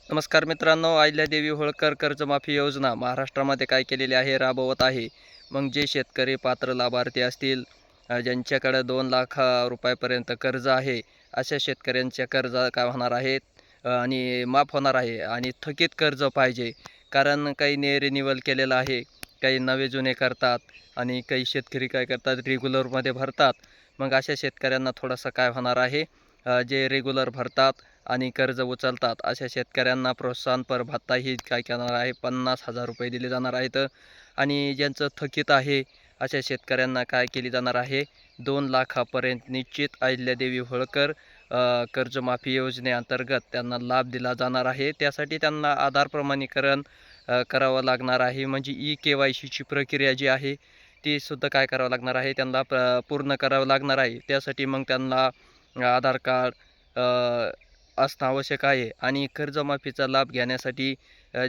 नमस्कार मित्रांनो, अहिल्यादेवी होळकर कर्जमाफी योजना महाराष्ट्रामध्ये काय केलेली आहे, राबवत आहे. मग जे शेतकरी पात्र लाभार्थी असतील, ज्यांच्याकडे 2 लाख रुपयापर्यंत कर्ज आहे, अशा शेतकऱ्यांच्या कर्ज काय होणार आहेत आणि माफ होणार आहे. आणि थकीत कर्ज पाहिजे, कारण काहींनी रिन्युअल केलेलं आहे, काही नवे जुने करतात आणि काही शेतकरी काय करतात, रेग्युलरमध्ये भरतात. मग अशा शेतकऱ्यांना थोडंसं काय होणार आहे, जे रेग्युलर भरतात आणि कर्ज उचलतात अशा शेतकऱ्यांना प्रोत्साहनपर भत्ताही काय करणार आहे, 50,000 रुपये दिले जाणार आहेत. आणि ज्यांचं थकीत आहे अशा शेतकऱ्यांना काय केली जाणार आहे, 2 लाखापर्यंत निश्चित अहिल्यादेवी होळकर कर्जमाफी योजनेअंतर्गत त्यांना लाभ दिला जाणार आहे. त्यासाठी त्यांना आधार प्रमाणीकरण करावं लागणार आहे. म्हणजे KYCची प्रक्रिया जी आहे ती सुद्धा काय करावं लागणार आहे, त्यांना पूर्ण करावं लागणार आहे. त्यासाठी मग त्यांना आधार कार्ड असणं आवश्यक आहे. आणि कर्जमाफीचा लाभ घेण्यासाठी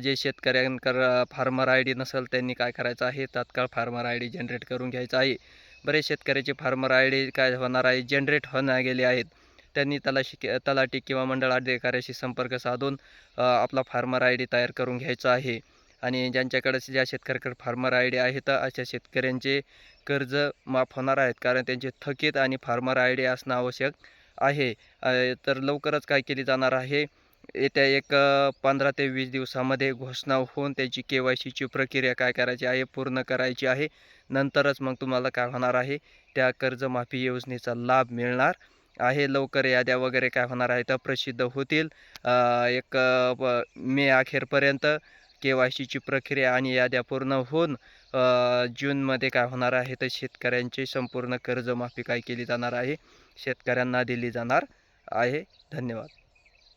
जे शेतकऱ्यांकडे फार्मर ID नसेल त्यांनी काय करायचं आहे, तात्काळ फार्मर ID जनरेट करून घ्यायचा आहे. बरेच शेतकऱ्याचे फार्मर ID काय होणार आहे, जनरेट होण्या गेले आहेत. त्यांनी तलाठी किंवा मंडळ अधिकाऱ्याशी संपर्क साधून आपला फार्मर ID तयार करून घ्यायचा आहे. आणि ज्या शेतकऱ्याकडे फार्मर ID आहेत अशा शेतकऱ्यांचे कर्ज माफ होणार आहेत, कारण त्यांचे थकीत आणि फार्मर ID असणं आवश्यक आहे. तर लवकरच काय केली जाणार आहे, येत्या 15 ते 20 दिवसामध्ये घोषणा होऊन त्याची KYCची प्रक्रिया काय करायची आहे, पूर्ण करायची आहे. नंतरच मग तुम्हाला काय होणार आहे, त्या कर्जमाफी योजनेचा लाभ मिळणार आहे. लवकर याद्या वगैरे काय होणार आहेत, प्रसिद्ध होतील. मे अखेरपर्यंत KYCची प्रक्रिया आणि याद्या पूर्ण होऊन जूनमध्ये काय होणार आहे, तर शेतकऱ्यांची संपूर्ण कर्जमाफी काय केली जाणार आहे, शेतकऱ्यांना दिली जाणार आहे. धन्यवाद.